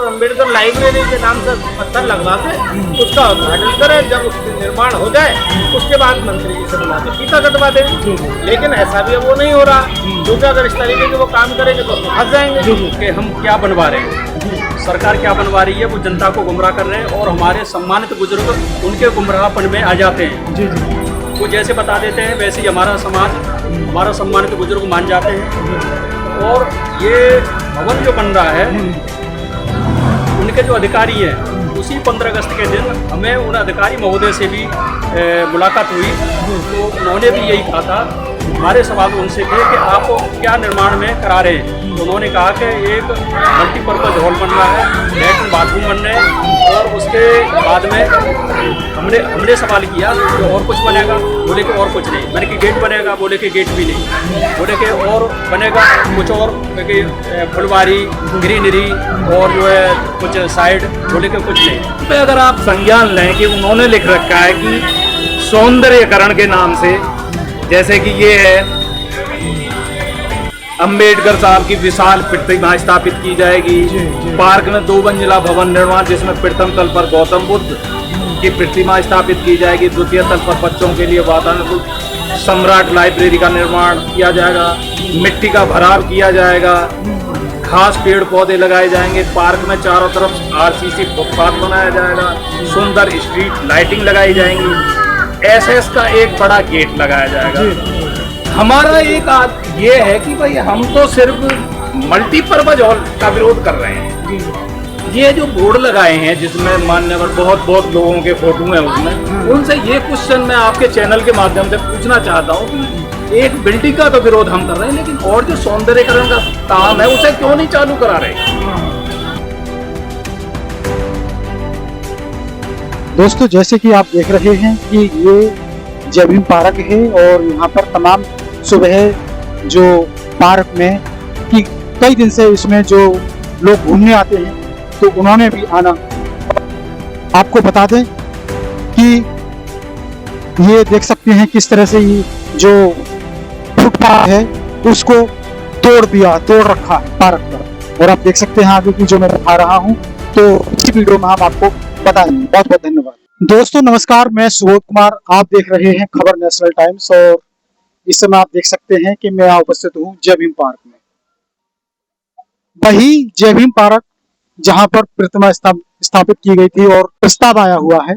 Doctor Ambedkar library के नाम से पत्थर लगवा के उसका उद्घाटन करें। जब उसका निर्माण हो जाए उसके बाद मंत्री जी से बुला के फीता कटवा दें। लेकिन ऐसा भी अब वो नहीं हो रहा, क्योंकि अगर इस तरीके के वो काम करेंगे तो फंस जाएंगे कि हम क्या बनवा रहे हैं, सरकार क्या बनवा रही है, वो जनता को गुमराह कर रहे हैं और हमारे सम्मानित बुजुर्ग उनके गुमराहपन में आ जाते हैं। वो जैसे बता देते हैं वैसे ही हमारा समाज, हमारा सम्मानित बुजुर्ग मान जाते हैं। और ये भवन जो बन रहा है, उनके जो अधिकारी हैं, उसी 15 अगस्त के दिन हमें उन अधिकारी महोदय से भी मुलाकात हुई, तो उन्होंने भी यही कहा था, हमारे सवाल उनसे थे कि आप क्या निर्माण में करा रहे हैं। तो उन्होंने कहा कि एक मल्टीपर्पज़ हॉल बन रहा है, लैट्रिन बाथरूम बन रहे हैं, और उसके बाद में हमने सवाल किया कि और कुछ बनेगा, बोले कि और कुछ नहीं। मैंने कि गेट बनेगा, बोले कि गेट भी नहीं। बोले कि और बनेगा कुछ और, फुलवारी, ग्रीनरी और जो है कुछ साइड, बोले कि कुछ नहीं। तो अगर आप संज्ञान लें कि उन्होंने लिख रखा है कि सौंदर्यकरण के नाम से, जैसे कि ये है अंबेडकर साहब की विशाल प्रतिमा स्थापित की जाएगी, पार्क में 2 मंजिला भवन निर्माण जिसमें प्रथम तल पर गौतम बुद्ध की प्रतिमा स्थापित की जाएगी, द्वितीय तल पर बच्चों के लिए वातानुकूल सम्राट लाइब्रेरी का निर्माण किया जाएगा, मिट्टी का भराव किया जाएगा, घास पेड़ पौधे लगाए जाएंगे, पार्क में चारों तरफ आरसीसी फुटपाथ बनाया जाएगा, सुंदर स्ट्रीट लाइटिंग लगाई जाएंगी, एसएस का एक बड़ा गेट लगाया जाएगा। हमारा एक ये है कि भाई हम तो सिर्फ मल्टीपर्पज हॉल का विरोध कर रहे हैं। ये जो बोर्ड लगाए हैं जिसमें मान्यवर बहुत लोगों के फोटो हैं उसमें, उनसे ये क्वेश्चन मैं आपके चैनल के माध्यम से पूछना चाहता हूँ कि एक बिल्डिंग का तो विरोध हम कर रहे हैं, लेकिन और जो सौंदर्यीकरण का काम है उसे क्यों नहीं चालू करा रहे। दोस्तों, जैसे कि आप देख रहे हैं कि ये जय भीम पार्क है और यहाँ पर तमाम सुबह जो पार्क में कि कई दिन से इसमें जो लोग घूमने आते हैं तो उन्होंने भी आना। आपको बता दें कि ये देख सकते हैं किस तरह से ये जो फुटपाथ है उसको तोड़ रखा है पार्क पर, और आप देख सकते हैं आगे की जो मैं दिखा रहा हूँ, तो इसी वीडियो में हम आपको बताएंगे। बहुत बहुत धन्यवाद। दोस्तों नमस्कार, मैं सुबोध कुमार, आप देख रहे हैं खबर नेशनल टाइम्स, और इस समय आप देख सकते हैं कि मैं उपस्थित हूँ जय भीम पार्क में। वही जय भीम पार्क जहां पर प्रतिमा स्थापित की गई थी और प्रस्ताव आया हुआ है,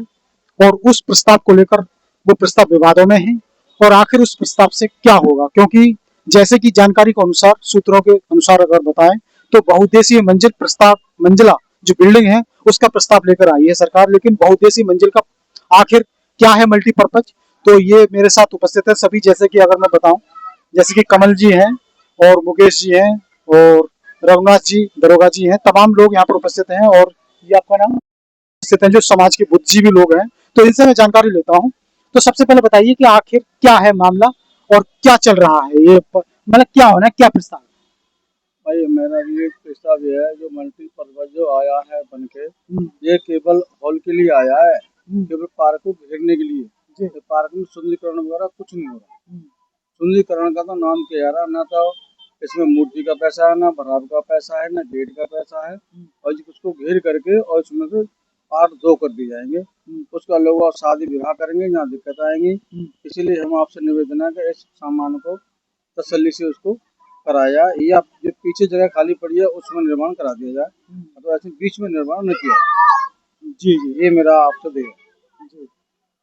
और उस प्रस्ताव को लेकर वो प्रस्ताव विवादों में है, और आखिर उस प्रस्ताव से क्या होगा, क्योंकि जैसे कि जानकारी के अनुसार, सूत्रों के अनुसार अगर बताएं तो बहुउद्देशीय मंजिला जो बिल्डिंग है उसका प्रस्ताव लेकर आई है सरकार, लेकिन बहुउद्देशीय मंजिल का आखिर क्या है मल्टीपर्पज, तो ये मेरे साथ उपस्थित है सभी। जैसे कि अगर मैं बताऊं, जैसे कि कमल जी हैं और मुकेश जी हैं और रघुनाथ जी, दरोगा जी हैं, तमाम लोग यहाँ पर उपस्थित हैं, और ये आपका नाम उपस्थित है जो समाज के बुद्धिजीवी लोग हैं, तो इनसे मैं जानकारी लेता हूँ। तो सबसे पहले बताइए कि आखिर क्या है मामला और क्या चल रहा है, ये मतलब क्या होना है, क्या प्रस्ताव? भाई मेरा ये प्रस्ताव ये है, जो मल्टीपर्पज जो आया है बनके, ये केवल हॉल के लिए आया है, केवल पार्क को घेरने के लिए। तो पार्क में सुंदरीकरण वगैरह कुछ नहीं हो रहा। सुंदरीकरण का तो नाम क्या है, ना तो इसमें मूर्ति का पैसा है, ना भराव का पैसा है, ना गेट का पैसा है, और उसको घेर करके और उसमें से पार्ट 2 कर दिए जाएंगे। उसका लोग और शादी विवाह करेंगे, यहाँ दिक्कत आएंगी। इसीलिए हम आपसे निवेदन है कि इस सामान को तसल्ली से उसको कराया, या जो पीछे जगह खाली पड़ी है उसमें निर्माण करा दिया जाए, तो ऐसे बीच में निर्माण न किया जाए। जी, ये मेरा आपसे देगा।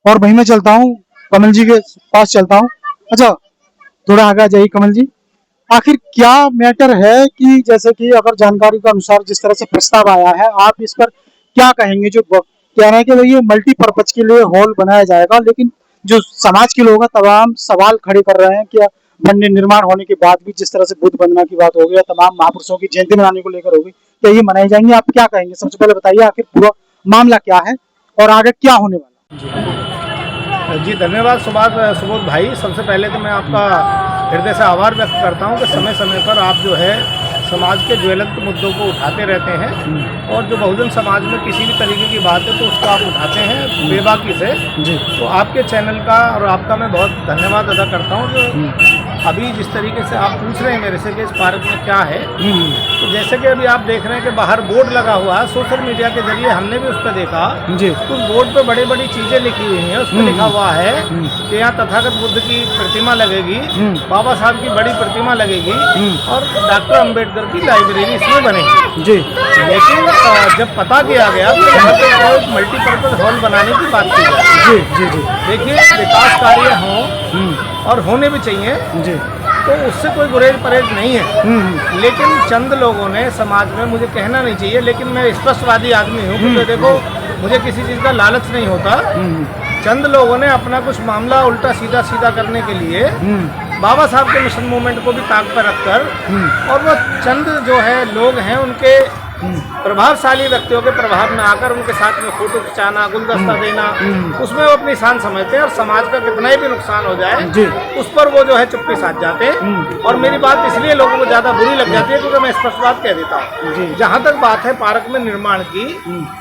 और भाई मैं चलता हूँ कमल जी के पास चलता हूँ। अच्छा, थोड़ा आगे आ जाइए कमल जी। आखिर क्या मैटर है कि जैसे कि अगर जानकारी के अनुसार जिस तरह से प्रस्ताव आया है, आप इस पर क्या कहेंगे? जो कह रहे हैं कि भाई ये मल्टीपर्पज के लिए हॉल बनाया जाएगा, लेकिन जो समाज के लोग हैं तमाम सवाल खड़े कर रहे हैं कि मंदिर निर्माण होने के बाद भी जिस तरह से बुद्ध वंदना की बात हो गई, महापुरुषों की जयंती मनाने को लेकर होगी, क्या ये मनाई जाएंगे? आप क्या कहेंगे? सबसे पहले बताइए आखिर पूरा मामला क्या है और आगे क्या होने वाला? जी धन्यवाद सुबोध भाई। सबसे पहले तो मैं आपका हृदय से आभार व्यक्त करता हूं कि समय समय पर आप जो है समाज के ज्वलंत मुद्दों को उठाते रहते हैं, और जो बहुजन समाज में किसी भी तरीके की बात है तो उसको आप उठाते हैं बेबाकी से। तो आपके चैनल का और आपका मैं बहुत धन्यवाद अदा करता हूं, जो अभी जिस तरीके से आप पूछ रहे हैं मेरे से कि इस पार्क में क्या है, तो जैसे कि अभी आप देख रहे हैं कि बाहर बोर्ड लगा हुआ है, सोशल मीडिया के जरिए हमने भी उस पर देखा। जी। तो उस बोर्ड पे बड़ी बड़ी चीज़ें लिखी हुई हैं। उस पर लिखा हुआ है कि यहाँ तथागत बुद्ध की प्रतिमा लगेगी, बाबा साहब की बड़ी प्रतिमा लगेगी और डॉक्टर अम्बेडकर की लाइब्रेरी इसमें बनेगी। जी। लेकिन जब पता किया गया तो यहाँ पे एक मल्टीपर्पज़ हॉल बनाने की बात की गई। जी जी जी देखिए, विकास कार्य हों और होने भी चाहिए, जी। तो उससे कोई गुरेज परहेज नहीं है। लेकिन चंद लोगों ने समाज में, मुझे कहना नहीं चाहिए लेकिन मैं स्पष्टवादी आदमी हूँ, क्योंकि देखो मुझे किसी चीज़ का लालच नहीं होता। चंद लोगों ने अपना कुछ मामला उल्टा सीधा करने के लिए बाबा साहब के मिशन मूवमेंट को भी ताक पर रखकर, और वो चंद जो है लोग हैं उनके प्रभावशाली व्यक्तियों के प्रभाव में आकर उनके साथ में फोटो खिंचाना, गुलदस्ता देना, उसमें वो अपनी शान समझते हैं और समाज का कितना ही भी नुकसान हो जाए उस पर वो जो है चुप्पी साध जाते हैं। और मेरी बात इसलिए लोगों को ज़्यादा बुरी लग जाती है क्योंकि मैं स्पष्ट बात कह देता हूँ। जहाँ तक बात है पार्क में निर्माण की,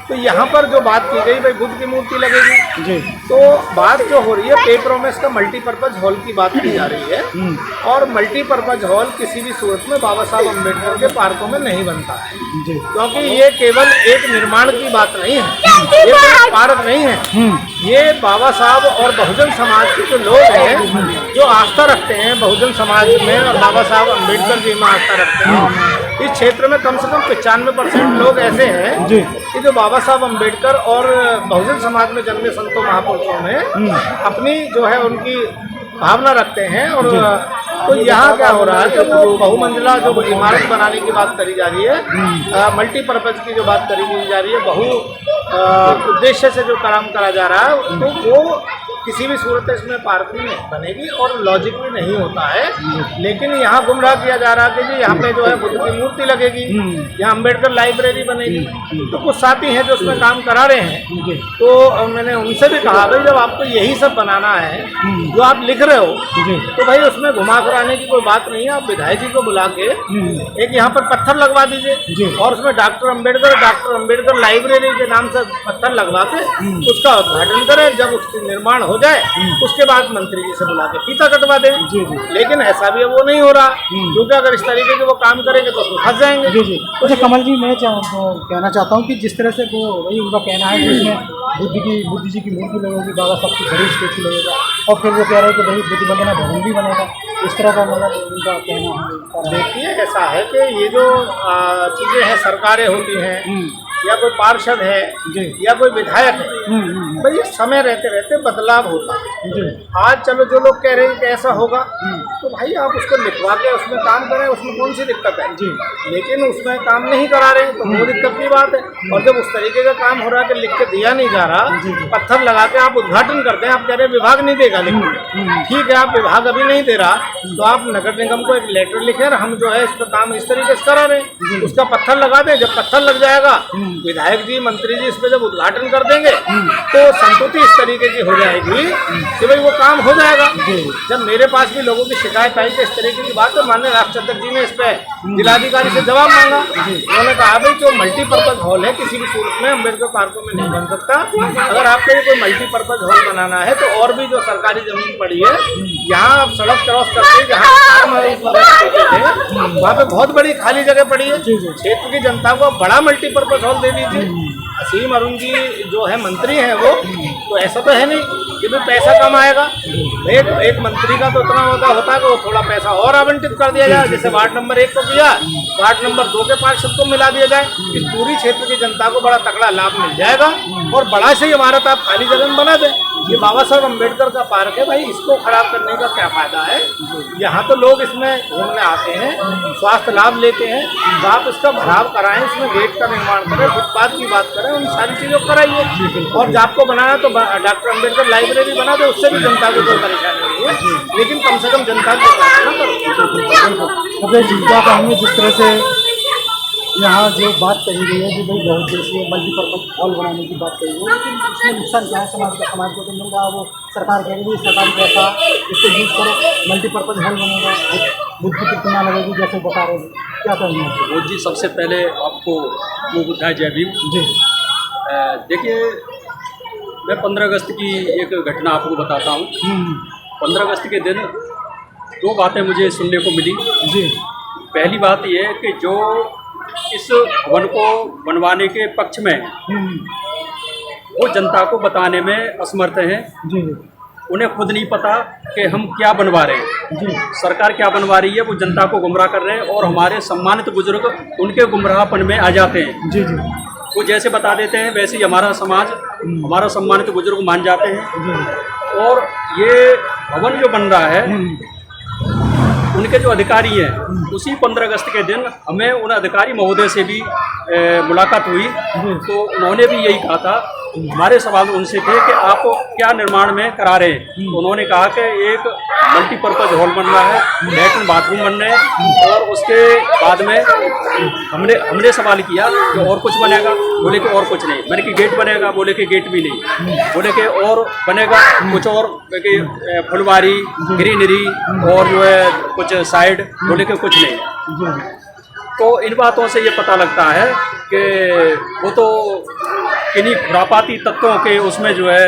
तो यहाँ पर जो बात की गई भाई बुद्ध की मूर्ति लगेगी, तो बात जो हो रही है पेपरों में इसका मल्टीपर्पज़ हॉल की बात की जा रही है। और मल्टीपर्पज़ हॉल किसी भी सूरत में बाबा साहब अम्बेडकर के पार्कों में नहीं बनता है, क्योंकि ये केवल एक निर्माण की बात नहीं है, ये कोई पार्क नहीं है। ये बाबा साहब और बहुजन समाज के जो लोग हैं जो आस्था रखते हैं बहुजन समाज में और बाबा साहब अम्बेडकर जी में आस्था रखते हैं, इस क्षेत्र में कम से कम 95% लोग ऐसे हैं कि जो बाबा साहब अम्बेडकर और बहुजन समाज में जन्मे संतों महापुरुषों में अपनी जो है उनकी भावना रखते हैं। और तो यहाँ क्या हो रहा है कि वो बहुमंजिला जो इमारत बनाने की बात करी जा रही है, मल्टीपर्पज़ की जो बात करी जा रही है, बहु उद्देश्य से जो काम करा जा रहा है, तो वो किसी भी सूरत में इसमें पार्क में बनेगी और लॉजिक भी नहीं होता है। लेकिन यहाँ गुमराह किया जा रहा है कि जी यहाँ पे जो है बुद्ध की मूर्ति लगेगी, यहाँ अम्बेडकर लाइब्रेरी बनेगी। तो कुछ साथी हैं जो उसमें काम करा रहे हैं, तो मैंने उनसे भी कहा भाई जब आपको यही सब बनाना है जो आप लिख रहे हो, तो भाई उसमें घुमा फिराने की कोई बात नहीं है। आप विधायक जी को बुला के एक यहाँ पर पत्थर लगवा दीजिए और उसमें डॉक्टर अम्बेडकर लाइब्रेरी के नाम से पत्थर लगवा के उसका उद्घाटन करें। जब उसका निर्माण हो जाए उसके बाद मंत्री जी से बुला के फीता कटवा दें। लेकिन ऐसा भी वो नहीं हो रहा, क्योंकि अगर इस तरीके के वो काम करेंगे तो उसमें फंस जाएंगे। अच्छा कमल जी, मैं कहना चाहता हूँ कि जिस तरह से वो वही उनका कहना है कि इसमें बुद्ध जी की मूर्ति लगेगी, बाबा साहब की बड़ी स्टेचू लगेगा, और फिर वो कह रहे हैं कि भाई बुद्ध वंदना भवन भी बनेगा, इस तरह का मतलब उनका कहना है। देखिए ऐसा है कि ये जो चीज़ें हैं, सरकारें होती हैं या कोई पार्षद है या कोई विधायक है, भाई ये समय रहते रहते बदलाव होता है। आज चलो जो लोग कह रहे हैं कि ऐसा होगा, तो भाई आप उसको लिखवा के उसमें काम करें, उसमें कौन सी दिक्कत है। लेकिन उसमें काम नहीं करा रहे तो वो दिक्कत की बात है। और जब उस तरीके का काम हो रहा है कि लिख के दिया नहीं जा रहा, पत्थर लगा के आप उद्घाटन करते हैं, आप कह रहे हैं विभाग नहीं देगा, लेकिन ठीक है आप विभाग अभी नहीं दे रहा तो आप नगर निगम को एक लेटर लिखे और हम जो है इस पर काम इस तरीके से करा रहे हैं, उसका पत्थर लगा दें। जब पत्थर लग जाएगा, विधायक जी मंत्री जी इस पर जब उद्घाटन कर देंगे तो संतुष्टि इस तरीके की हो जाएगी कि भाई वो काम हो जाएगा। जब मेरे पास भी लोगों की शिकायत आई कि इस तरीके की बात, तो माननीय राजचंद्र जी ने इस पर जिलाधिकारी से जवाब मांगा। उन्होंने कहा भाई जो मल्टीपर्पज़ हॉल है किसी भी सूरत में अम्बेडकर पार्कों में नहीं बन सकता। अगर आपको कोई मल्टीपर्पज़ हॉल बनाना है तो और भी जो सरकारी जमीन पड़ी है, यहाँ आप सड़क क्रॉस करके जहाँ वहाँ पे बहुत बड़ी खाली जगह पड़ी है, क्षेत्र की जनता को बड़ा मल्टीपर्पज़ हॉल दे दीजिए। असीम अरुण जी जो है मंत्री हैं वो, तो ऐसा तो है नहीं कि भाई पैसा कम आएगा। एक मंत्री का तो इतना होता है कि वो थोड़ा पैसा और आवंटित कर दिया जाए, जैसे वार्ड नंबर 1 को किया, वार्ड नंबर 2 के पार्षद को मिला दिया जाए, इस पूरी क्षेत्र की जनता को बड़ा तगड़ा लाभ मिल जाएगा। और बड़ा से इमारत आप खाली जगह में बना दें। ये बाबा साहब अम्बेडकर का पार्क है भाई, इसको खराब करने का क्या फायदा है। यहाँ तो लोग इसमें घूमने आते हैं, स्वास्थ्य लाभ लेते हैं, तो आप इसका भराव कराएं, इसमें गेट का निर्माण करें, फुटपाथ की बात करें, उन सारी चीज़ों को कराइए। और आपको बनाना तो डॉक्टर अम्बेडकर लाइब्रेरी बना दे, उससे भी जनता को कोई परेशानी नहीं है, लेकिन कम से कम जनता को जिस तरह से यहाँ जो बात कही गई है कि भाई बहुउद्देशीय मल्टीपर्पज़ हॉल बनाने की बात कही गई है, लेकिन इसमें नुकसान क्या है समाज को तो मिल रहा है। वो सरकार कह रही है सरकार पैसा इसको यूज करो, मल्टीपर्पज़ हॉल बनेगा, बुद्ध की प्रतिमा लगेगी, जैसे बता रहे हैं, क्या कहेंगे वो जी। सबसे पहले आपको वो बुद्धाय जय भीम जी। देखिए मैं 15 अगस्त की एक घटना आपको बताता हूँ। 15 अगस्त के दिन दो बातें मुझे सुनने को मिली जी पहली बात ये है कि जो इस भवन को बनवाने के पक्ष में वो जनता को बताने में असमर्थ हैं। जी जी उन्हें खुद नहीं पता कि हम क्या बनवा रहे हैं, जी सरकार क्या बनवा रही है, वो जनता को गुमराह कर रहे हैं और हमारे सम्मानित बुजुर्ग उनके गुमराहपन में आ जाते हैं। जी जी वो जैसे बता देते हैं वैसे ही हमारा समाज हमारा सम्मानित बुजुर्ग मान जाते हैं। और ये भवन जो बन रहा है उनके जो अधिकारी हैं उसी 15 अगस्त के दिन हमें उन अधिकारी महोदय से भी मुलाकात हुई, तो उन्होंने भी यही कहा था। हमारे सवाल उनसे थे कि आप क्या निर्माण में करा रहे हैं, तो उन्होंने कहा कि एक मल्टीपर्पज़ हॉल बन रहा है, लैट्रिन बाथरूम बन रहे हैं। और उसके बाद में हमने सवाल किया कि और कुछ बनेगा, बोले कि और कुछ नहीं। मैंने कि गेट बनेगा, बोले कि गेट भी नहीं। बोले कि और बनेगा कुछ और, कि फुलवारी ग्रीनरी और जो है कुछ साइड, बोले कि कुछ नहीं। तो इन बातों से ये पता लगता है कि वो तो किन्हीं खुरापाती तत्वों के उसमें जो है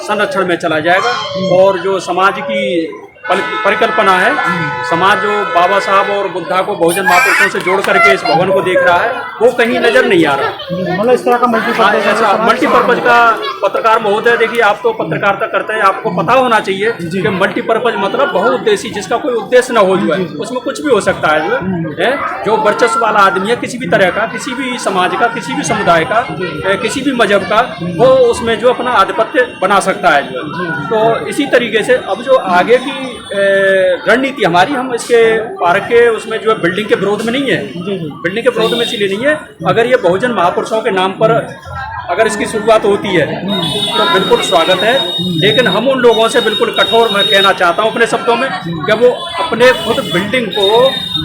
संरक्षण में चला जाएगा और जो समाज की परिकल्पना है, समाज जो बाबा साहब और बुद्धा को बहुजन महापुरुषों से जोड़ करके इस भवन को देख रहा है वो कहीं नजर नहीं आ रहा। मतलब इस तरह का मल्टीपर्पज का पत्रकार महोदय, देखिए आप तो पत्रकारिता करते हैं, आपको पता होना चाहिए कि मल्टीपर्पज मतलब बहुउद्देशीय, जिसका कोई उद्देश्य न हो जो है उसमें कुछ भी हो सकता है। जो वर्चस्व वाला आदमी है किसी भी तरह का, किसी भी समाज का, किसी भी समुदाय का, किसी भी मजहब का, वो उसमें जो अपना आधिपत्य बना सकता है जो है। तो इसी तरीके से अब जो आगे की रणनीति हमारी, हम इसके पार्क के उसमें जो है बिल्डिंग के विरोध में नहीं है, बिल्डिंग के विरोध में इसलिए नहीं है। अगर ये बहुजन महापुरुषों के नाम पर अगर इसकी शुरुआत होती है तो बिल्कुल स्वागत है, लेकिन हम उन लोगों से बिल्कुल कठोर मैं कहना चाहता हूं अपने शब्दों में कि वो अपने खुद बिल्डिंग को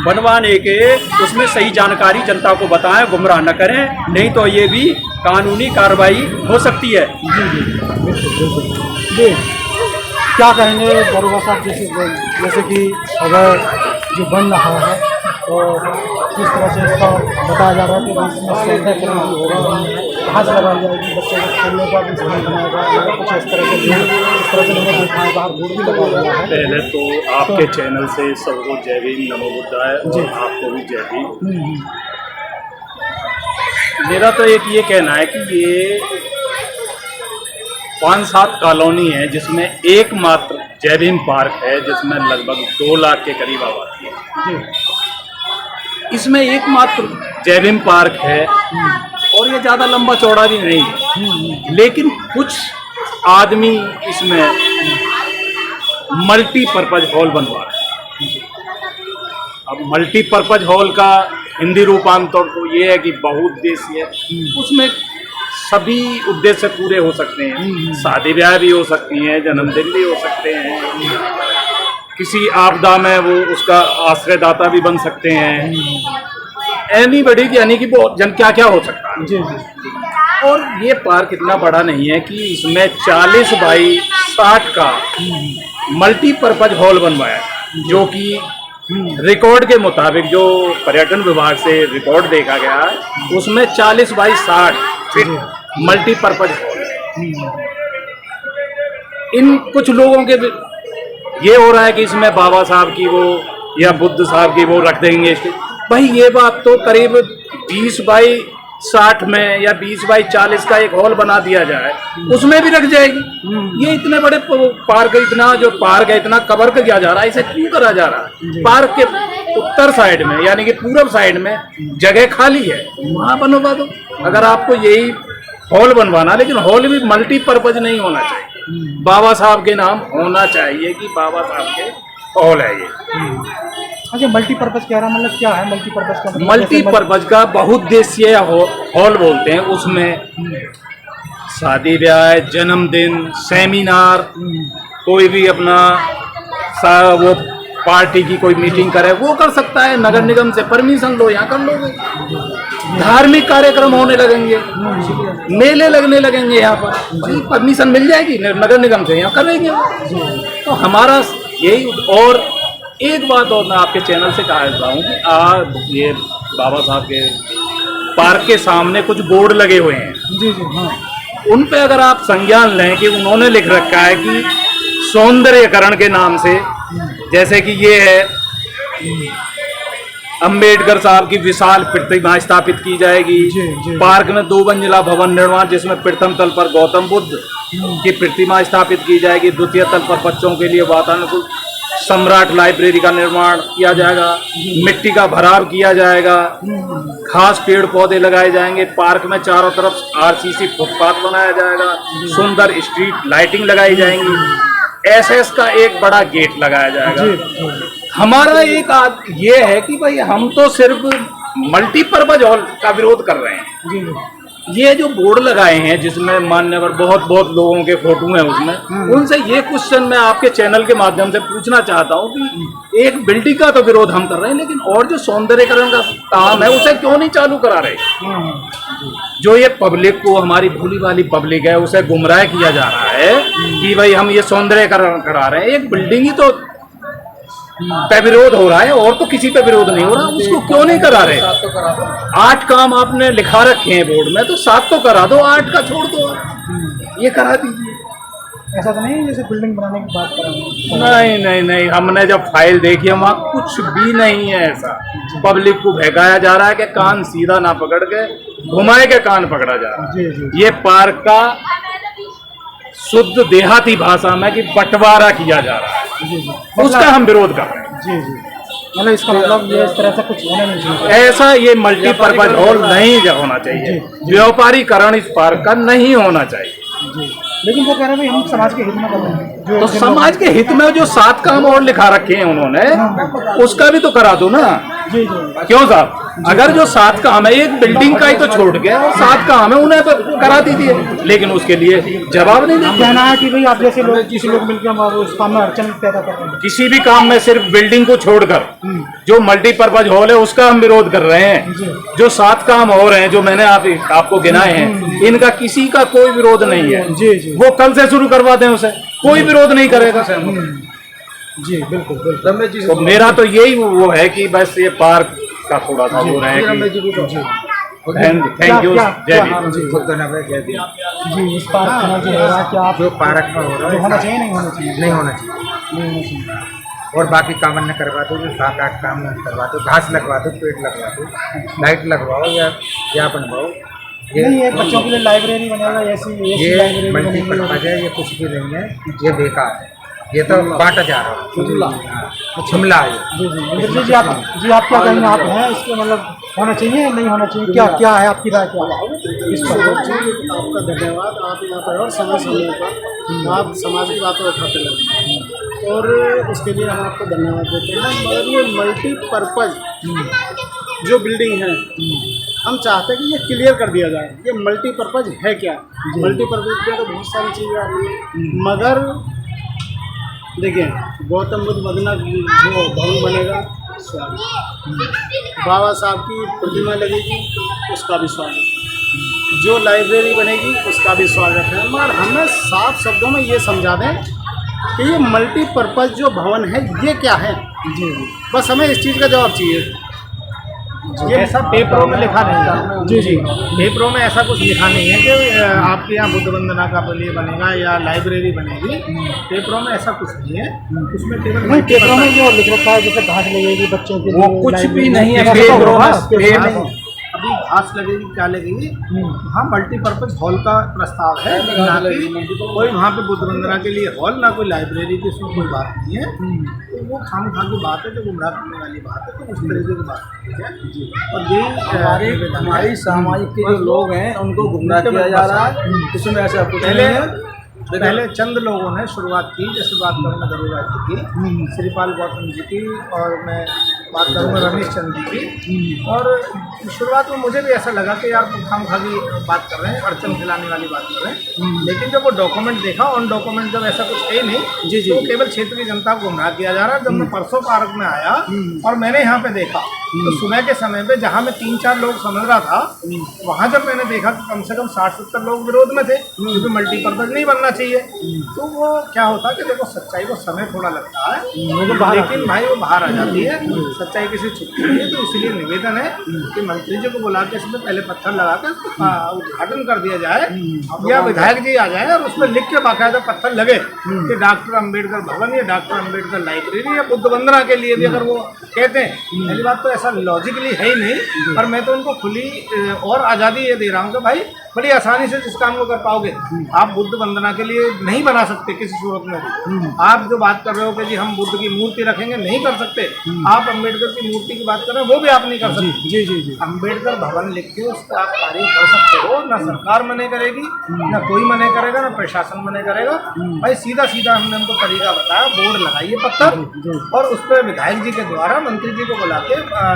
बनवाने के उसमें सही जानकारी जनता को बताएं, गुमराह न करें, नहीं तो ये भी कानूनी कार्रवाई हो सकती है। जी क्या कहेंगे दरोगा साहब, जैसे कि अगर जो बन रहा है और किस तरह से इसका बताया जा रहा है कि इसमें सौंदर्यकरण भी होगा, कहाँ से लगाई जाएगी, बच्चों को खेलने का भी स्थान बनाया जाएगा, कुछ इस तरह से लोगों को बाहर बोर्ड भी लगाया गया है। पहले तो आपके चैनल से सबको जय भीम, नमो बुद्धाय, और आपको भी जय भीम। मेरा तो एक ये कहना है कि ये 5-7 कॉलोनी है जिसमें एकमात्र जय भीम पार्क है, जिसमें लगभग 2 लाख के करीब आबादी है। इसमें एकमात्र जय भीम पार्क है और ये ज़्यादा लंबा चौड़ा भी नहीं है, लेकिन कुछ आदमी इसमें मल्टीपर्पज़ हॉल बनवा रहे हैं। अब मल्टीपर्पज़ हॉल का हिंदी रूपांतर तो ये है कि बहुउद्देशीय, उसमें सभी उद्देश्य पूरे हो सकते हैं, शादी ब्याह भी हो सकती हैं, जन्मदिन भी हो सकते हैं, किसी आपदा में वो उसका आश्रयदाता भी बन सकते हैं, एनीबॉडी, यानी कि वो जन क्या क्या हो सकता है। जी। और ये पार्क इतना बड़ा नहीं है कि इसमें 40 बाई 60 का मल्टीपर्पज़ हॉल बनवाया, जो कि रिकॉर्ड के मुताबिक जो पर्यटन विभाग से रिकॉर्ड देखा गया है उसमें 40 बाई 60 फीट मल्टीपर्पज़ हॉल है। इन कुछ लोगों के ये हो रहा है कि इसमें बाबा साहब की वो या बुद्ध साहब की वो रख देंगे इसके, भाई ये बात तो करीब 20 बाई 60 में या 20 बाई 40 का एक हॉल बना दिया जाए उसमें भी रख जाएगी। ये इतने बड़े पार्क, इतना जो पार्क है इतना कवर किया जा रहा है, इसे क्यों करा जा रहा है? पार्क के उत्तर साइड में यानी कि पूर्व साइड में जगह खाली है, वहाँ बनवा दो। अगर आपको यही हॉल बनवाना, लेकिन हॉल भी मल्टीपर्पज नहीं होना चाहिए, बाबा साहब के नाम होना चाहिए कि बाबा साहब के हॉल है ये। अच्छा, मल्टीपर्पज कह रहा मतलब क्या है मल्टीपर्पज का? मल्टीपर्पज का बहुउद्देशीय हॉल बोलते हैं। उसमें शादी ब्याह, जन्मदिन, सेमिनार, कोई भी अपना वो पार्टी की कोई मीटिंग करे वो कर सकता है, नगर निगम से परमिशन लो, यहाँ कर लोगे। धार्मिक कार्यक्रम होने लगेंगे, मेले लगने लगेंगे, यहाँ पर परमिशन मिल जाएगी नगर निगम से, यहाँ करेंगे। तो हमारा यही। और एक बात और मैं आपके चैनल से कहा देता हूँ कि आप ये बाबा साहब के पार्क के सामने कुछ बोर्ड लगे हुए हैं, जी जी हाँ, उन पे अगर आप संज्ञान लें कि उन्होंने लिख रखा है कि सौंदर्यकरण के नाम से जैसे कि ये है अंबेडकर साहब की विशाल प्रतिमा स्थापित की जाएगी। पार्क में 2 मंजिला भवन निर्माण, जिसमें प्रथम तल पर गौतम बुद्ध की प्रतिमा स्थापित की जाएगी। द्वितीय तल पर बच्चों के लिए वातानुकूल सम्राट लाइब्रेरी का निर्माण किया जाएगा। मिट्टी का भराव किया जाएगा। घास पेड़ पौधे लगाए जाएंगे। पार्क में चारों तरफ आरसीसी फुटपाथ बनाया जाएगा। सुंदर स्ट्रीट लाइटिंग लगाई जाएंगी। एसएस का एक बड़ा गेट लगाया जाएगा। हमारा एक ये है कि भाई हम तो सिर्फ मल्टीपर्पज हॉल का विरोध कर रहे हैं। ये जो बोर्ड लगाए हैं जिसमें मान्यवर बहुत लोगों के फोटो हैं उसमें, उनसे ये क्वेश्चन मैं आपके चैनल के माध्यम से पूछना चाहता हूँ कि एक बिल्डिंग का तो विरोध हम कर रहे हैं, लेकिन और जो सौंदर्यीकरण का काम है उसे क्यों नहीं चालू करा रहे? जो ये पब्लिक को, हमारी भोली वाली पब्लिक है, उसे गुमराह किया जा रहा है कि भाई हम ये सौंदर्यीकरण करा रहे हैं। एक बिल्डिंग ही तो पे विरोध हो रहा है और तो किसी पे विरोध नहीं हो रहा, उसको क्यों नहीं करा रहे? 8 काम आपने लिखा रखे हैं बोर्ड में, तो 7 तो करा दो, 8 का छोड़ दो, ये करा दीजिए। ऐसा तो नहीं है जैसे बिल्डिंग बनाने की बात कर रहे हैं? नहीं, हमने जब फाइल देखी वहाँ कुछ भी नहीं है ऐसा। पब्लिक को भगाया जा रहा है कि कान सीधा ना पकड़ के घुमाए के कान पकड़ा जा रहा है। ये पार्क का शुद्ध देहाती भाषा में कि बंटवारा किया जा रहा है, उसका हम विरोध कर रहे हैं। मतलब इसका मतलब ये इस तरह से कुछ होना नहीं चाहिए। ऐसा ये मल्टीपर्पज हॉल नहीं होना चाहिए। व्यापारीकरण इस पार्क का नहीं होना चाहिए। लेकिन वो कह रहे हैं हम समाज के हित में कर रहे हैं। तो समाज के हित में जो 7 काम और लिखा रखे हैं उन्होंने, उसका भी तो करा दो ना। क्यों साहब? अगर जो 7 काम है, एक बिल्डिंग का ही तो छोड़ के और 7 काम है, उन्हें करा दीजिए, लेकिन उसके लिए जवाब नहीं देते। कहना है कि भाई आप जैसे लोग, किसी लोग मिलकर उस काम में अड़चन पैदा कर रहे हैं। किसी भी काम में सिर्फ बिल्डिंग को छोड़कर जो मल्टीपर्पज हॉल है उसका हम विरोध कर रहे हैं। जो 7 काम और हैं जो मैंने आपको गिनाए हैं, इनका किसी का कोई विरोध नहीं है। वो कल से शुरू करवा दें, उसे कोई विरोध नहीं करेगा। जी बिल्कुल। तो मेरा तो यही वो है कि बस ये पार्क का थोड़ा सा हो रहा है। Thank you. जय भीम। खुद धन्यवाद। जय भीम। जी, इस पार्क में जो है क्या आप जो पार्क में हो रहा है होना चाहिए नहीं होना चाहिए? नहीं होना चाहिए। और बाकी काम न करवा दो, जो 7-8 काम करवा दो, घास लगवा दो, पेड़ लगवा दो, लाइट लगवाओ या बनवाओ। नहीं, एक बच्चों के लिए लाइब्रेरी बनेगा, ऐसी ये लाइब्रेरी मल्टीपर्पज है, ये कुछ भी नहीं है, ये बेकार है, ये तो बांटा जा रहा है, जुमला है। जी आप क्या कहेंगे? आप हैं इसके मतलब होना चाहिए नहीं होना चाहिए? क्या है आपकी राय? क्या इस पर? आपका धन्यवाद। आप यहाँ पर और समय पर आप समाज की बातें उठाते लगे और उसके लिए हम आपको धन्यवाद देते हैं। मगर ये मल्टीपर्पज जो बिल्डिंग है, हम चाहते हैं कि ये क्लियर कर दिया जाए, ये मल्टीपर्पज है क्या? मल्टीपर्पज में तो बहुत सारी चीज़ें आती हैं, मगर देखिए गौतम बुद्ध मदना जो भवन बनेगा, स्वागत। बाबा साहब की प्रतिमा लगेगी, उसका भी स्वागत। जो लाइब्रेरी बनेगी उसका भी स्वागत है। मगर हमें साफ शब्दों में ये समझा दें कि ये मल्टीपर्पज जो भवन है ये क्या है। बस हमें इस चीज़ का जवाब चाहिए। ये ऐसा पेपरों में लिखा नहीं है। जी पेपरों में ऐसा कुछ लिखा नहीं है कि आपके यहाँ बुद्ध वंदना का लिए बनेगा या लाइब्रेरी बनेगी। पेपरों में ऐसा कुछ नहीं है। उसमें केवल पेपरों में जो लिख रखा है जैसे घास लगेगी बच्चों के लिए, वो कुछ भी नहीं है पेपरों में। अभी घास लगेगी, क्या लगेगी? वहाँ मल्टीपर्पज हॉल का प्रस्ताव है, ना कि कोई वहाँ पे बुद्ध वंदना के लिए हॉल, ना कोई लाइब्रेरी की, उसमें कोई बात नहीं है। तो वो खाम-खा की बात है, जो गुमराह करने वाली बात है, तो उस तरीके की बात है। और ये हमारी सामाजिक के जो लोग हैं उनको गुमराह किया जा रहा है, इसमें ऐसा कुछ नहीं है। पहले चंद लोगों ने शुरुआत की, जैसे बात करूँगा जरूरत की श्रीपाल गौतम जी की, और मैं बात करूँगा रमेश चंद्र जी की। और शुरुआत में मुझे भी ऐसा लगा कि यार खाम-खा की बात कर रहे हैं, अड़चन फैलाने वाली बात कर रहे हैं। लेकिन जब वो डॉक्यूमेंट देखा, ऑन डॉक्यूमेंट जब ऐसा कुछ है नहीं, तो केवल क्षेत्र की जनता को गुमराह किया जा रहा है। जब मैं परसों पार्क में आया और मैंने यहाँ पे देखा तो सुबह के समय पे जहाँ मैं 3-4 लोग समझ रहा था, वहाँ जब मैंने देखा कि कम से कम 60-70 लोग विरोध में थे, क्योंकि मल्टीपर्पज नहीं बनना चाहिए। तो वो क्या होता है कि देखो सच्चाई को समय थोड़ा लगता है, लेकिन भाई वो बाहर आ जाती है, सच्चाई किसी छुपती नहीं है। तो इसलिए निवेदन है कि मंत्री जी को बुला के इसमें पहले पत्थर लगा कर उद्घाटन कर दिया जाए, या विधायक जी आ जाए और उसमें लिख के बाकायदा पत्थर लगे कि डॉक्टर अम्बेडकर भवन या डॉक्टर अम्बेडकर लाइब्रेरी या बुद्ध वंदना के लिए भी अगर वो कहते हैं। पहली बात तो ऐसा लॉजिकली है ही नहीं, पर मैं तो उनको खुली और आज़ादी ये दे रहा हूँ कि भाई बड़ी आसानी से जिस काम को कर पाओगे। आप बुद्ध वंदना के लिए नहीं बना सकते किसी सूरत में भी। आप जो बात कर रहे हो कि जी हम बुद्ध की मूर्ति रखेंगे, नहीं कर सकते। आप अम्बेडकर की मूर्ति की बात कर रहे हो, वो भी आप नहीं कर सकते। जी जी जी। अम्बेडकर भवन लिख के उस पर आप कार्य कर सकते हो, ना सरकार मने करेगी, ना कोई मने करेगा, ना प्रशासन मने करेगा। भाई सीधा सीधा हमने उनको तरीका बताया, बोर्ड लगाइए पत्थर, और उस पर विधायक जी के द्वारा मंत्री जी को बुला के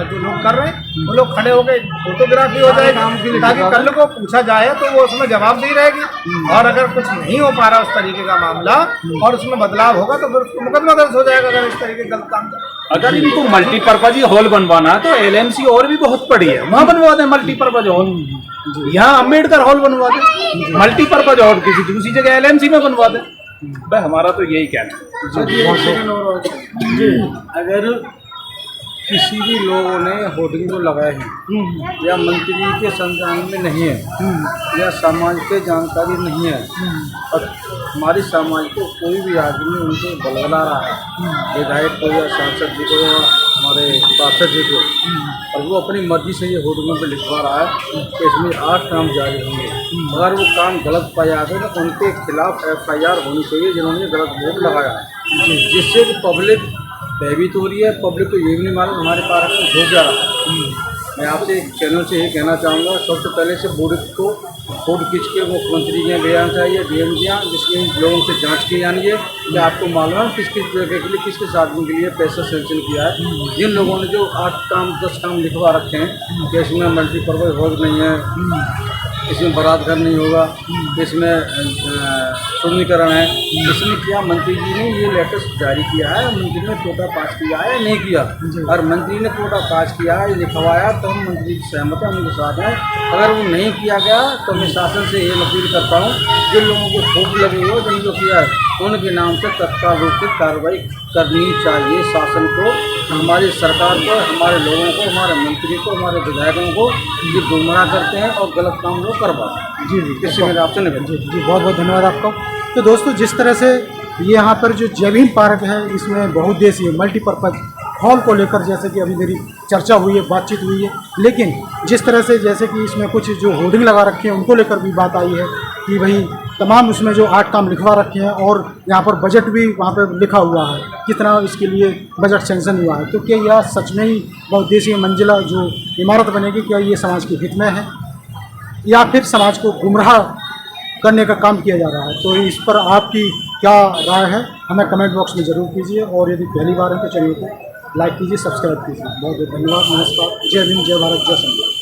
जो लोग कर रहे हैं वो लोग खड़े होकर फोटोग्राफी हो जाएगी, ताकि कल को पूछा जाए तो वो उसमें जवाब दी रहेगी। और अगर कुछ नहीं हो पा रहा उस तरीके का मामला और उसमें बदलाव होगा तो फिर उसको मुकदमा दर्ज हो जाएगा, अगर इस तरीके गलत काम कर। अगर इनको मल्टीपर्पज हॉल बनवाना है तो एलएमसी और भी बहुत बड़ी है, वहाँ बनवा दें मल्टीपर्पज हॉल। यहाँ अम्बेडकर हॉल बनवा दें, मल्टीपर्पज हॉल किसी दूसरी जगह एलएमसी में बनवा दें। भाई हमारा तो यही कहना है। अगर किसी भी लोगों ने होर्डिंग को लगाया है या मंत्री के संज्ञान में नहीं है या समाज के जानकारी नहीं है और हमारी समाज को कोई भी आदमी उनको बलगला रहा है, विधायक को या सांसद जी को या हमारे पार्षद जी को, और वो अपनी मर्जी से ये होर्डिंगों पर लिखवा रहा है कि इसमें 8 काम जारी होंगे। अगर वो काम गलत पाया जाता है तो उनके खिलाफ FIR होनी चाहिए जिन्होंने गलत बोर्ड लगाया है, जिससे कि पब्लिक भयभीत हो रही है। पब्लिक को ये भी नहीं मालूम हमारे पार्क में धूप जा रहा है। मैं आपसे एक चैनल से ये कहना चाहूँगा, सबसे पहले से बोर्ड को फोटो खींच के मुख्यमंत्री के ले आना चाहिए, DM के यहाँ, जिसकी लोगों से जांच की जानी है कि आपको मालूम है किस किस जगह के लिए, किस किस आदमी के लिए पैसा सेंक्शन किया है। जिन लोगों ने जो 8 काम 10 काम लिखवा रखे हैं कि इसमें मल्टीपर्पज हॉल नहीं है, इसमें बारात घर नहीं होगा, इसमें शून्यकरण है, इसमें क्या मंत्री जी ने ये लेटर जारी किया है, मंत्री ने कोटा पास किया है नहीं किया। और मंत्री ने कोटा पास किया है, लिखवाया, तो हम मंत्री की सहमत है, उनके साथ हैं। अगर वो नहीं किया गया तो मैं शासन से ये अपील करता हूँ, जिन लोगों को ठोक लगे हो जिनको किया है उनके नाम से तत्काल रूप से कार्रवाई करनी चाहिए। शासन को, हमारी सरकार को, हमारे लोगों को, हमारे मंत्री को, हमारे विधायकों को ये गुमराह करते हैं और गलत काम वो करवाते हैं। जी जी, इससे मेरा आपसे निवेदन। जी बहुत बहुत धन्यवाद आपका। तो दोस्तों, जिस तरह से ये यहाँ पर जो जय भीम पार्क है, इसमें बहुउद्देशीय मल्टीपर्पज हॉल को लेकर जैसे कि अभी मेरी चर्चा हुई है, बातचीत हुई है, लेकिन जिस तरह से जैसे कि इसमें कुछ जो होर्डिंग लगा रखे हैं उनको लेकर भी बात आई है कि भाई तमाम उसमें जो 8 काम लिखवा रखे हैं और यहाँ पर बजट भी वहाँ पर लिखा हुआ है, कितना इसके लिए बजट सेंक्शन हुआ है। तो क्या यह सच में ही बहुउद्देशीय मंजिला जो इमारत बनेगी, क्या ये समाज के हित में है या फिर समाज को गुमराह करने का काम किया जा रहा है? तो इस पर आपकी क्या राय है, हमें कमेंट बॉक्स में ज़रूर कीजिए। और यदि पहली बार है तो चैनल को लाइक कीजिए, सब्सक्राइब कीजिए। बहुत बहुत धन्यवाद, नमस्कार, जय हिंद, जय भारत, जय संविधान।